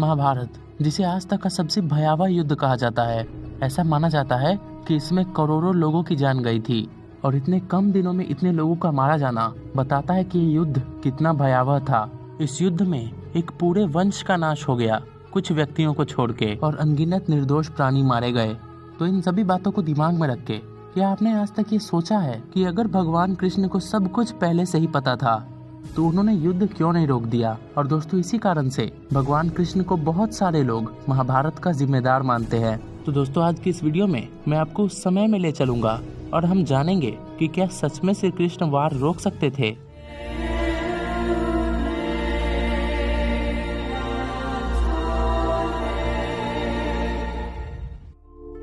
महाभारत, जिसे आज तक का सबसे भयावह युद्ध कहा जाता है। ऐसा माना जाता है कि इसमें करोड़ों लोगों की जान गई थी और इतने कम दिनों में इतने लोगों का मारा जाना बताता है कि ये युद्ध कितना भयावह था। इस युद्ध में एक पूरे वंश का नाश हो गया, कुछ व्यक्तियों को छोड़ के, और अनगिनत निर्दोष प्राणी मारे गए। तो इन सभी बातों को दिमाग में रख के क्या आपने आज तक ये सोचा है कि अगर भगवान कृष्ण को सब कुछ पहले से ही पता था तो उन्होंने युद्ध क्यों नहीं रोक दिया? और दोस्तों, इसी कारण से भगवान कृष्ण को बहुत सारे लोग महाभारत का जिम्मेदार मानते हैं। तो दोस्तों, आज की इस वीडियो में मैं आपको उस समय में ले चलूंगा और हम जानेंगे कि क्या सच में श्री कृष्ण वार रोक सकते थे।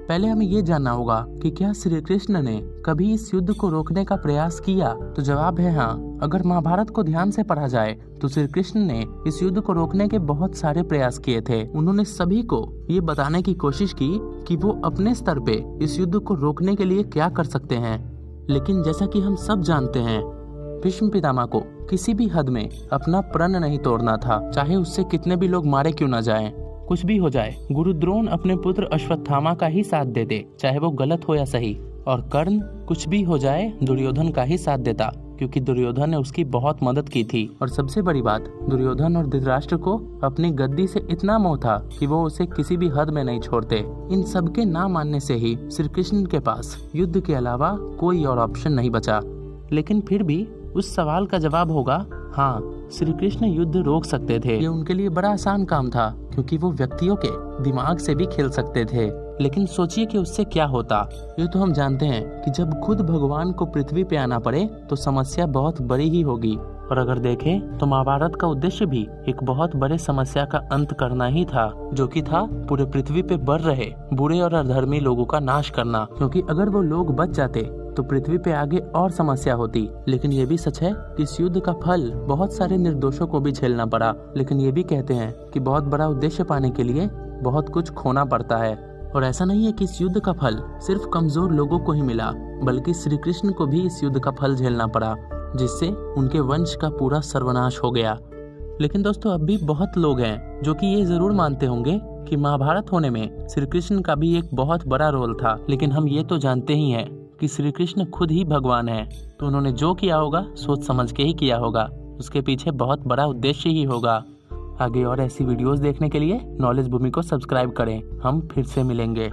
पहले हमें ये जानना होगा कि क्या श्री कृष्ण ने कभी इस युद्ध को रोकने का प्रयास किया? तो जवाब है हाँ। अगर महाभारत को ध्यान से पढ़ा जाए तो श्री कृष्ण ने इस युद्ध को रोकने के बहुत सारे प्रयास किए थे। उन्होंने सभी को ये बताने की कोशिश की कि वो अपने स्तर पे इस युद्ध को रोकने के लिए क्या कर सकते हैं। लेकिन जैसा कि हम सब जानते हैं, भीष्म पितामह को किसी भी हद में अपना प्रण नहीं तोड़ना था, चाहे उससे कितने भी लोग मारे क्यों न जाएं। कुछ भी हो जाए, गुरु द्रोण अपने पुत्र अश्वत्थामा का ही साथ देते, चाहे वो गलत हो या सही। और कर्ण कुछ भी हो जाए दुर्योधन का ही साथ देता, क्योंकि दुर्योधन ने उसकी बहुत मदद की थी। और सबसे बड़ी बात, दुर्योधन और धृतराष्ट्र को अपनी गद्दी से इतना मोह था कि वो उसे किसी भी हद में नहीं छोड़ते। इन सबके ना मानने से ही श्री कृष्ण के पास युद्ध के अलावा कोई और ऑप्शन नहीं बचा। लेकिन फिर भी उस सवाल का जवाब होगा हाँ, श्री कृष्ण युद्ध रोक सकते थे। ये उनके लिए बड़ा आसान काम था, क्योंकि वो व्यक्तियों के दिमाग से भी खेल सकते थे। लेकिन सोचिए कि उससे क्या होता। ये तो हम जानते हैं कि जब खुद भगवान को पृथ्वी पे आना पड़े तो समस्या बहुत बड़ी ही होगी। और अगर देखें तो महाभारत का उद्देश्य भी एक बहुत बड़े समस्या का अंत करना ही था, जो कि था पूरे पृथ्वी पे बढ़ रहे बुरे और अधर्मी लोगों का नाश करना। क्योंकि अगर वो लोग बच जाते तो पृथ्वी पे आगे और समस्या होती। लेकिन ये भी सच है कि इस युद्ध का फल बहुत सारे निर्दोषों को भी झेलना पड़ा। लेकिन ये भी कहते हैं कि बहुत बड़ा उद्देश्य पाने के लिए बहुत कुछ खोना पड़ता है। और ऐसा नहीं है कि इस युद्ध का फल सिर्फ कमजोर लोगों को ही मिला, बल्कि श्री कृष्ण को भी इस युद्ध का फल झेलना पड़ा, जिससे उनके वंश का पूरा सर्वनाश हो गया। लेकिन दोस्तों, अब भी बहुत लोग हैं जो कि ये जरूर मानते होंगे कि महाभारत होने में श्री कृष्ण का भी एक बहुत बड़ा रोल था। लेकिन हम ये तो जानते ही हैं कि श्री कृष्ण खुद ही भगवान है, तो उन्होंने जो किया होगा सोच समझ के ही किया होगा। उसके पीछे बहुत बड़ा उद्देश्य ही होगा। आगे और ऐसी वीडियोस देखने के लिए नॉलेज भूमि को सब्सक्राइब करें। हम फिर से मिलेंगे।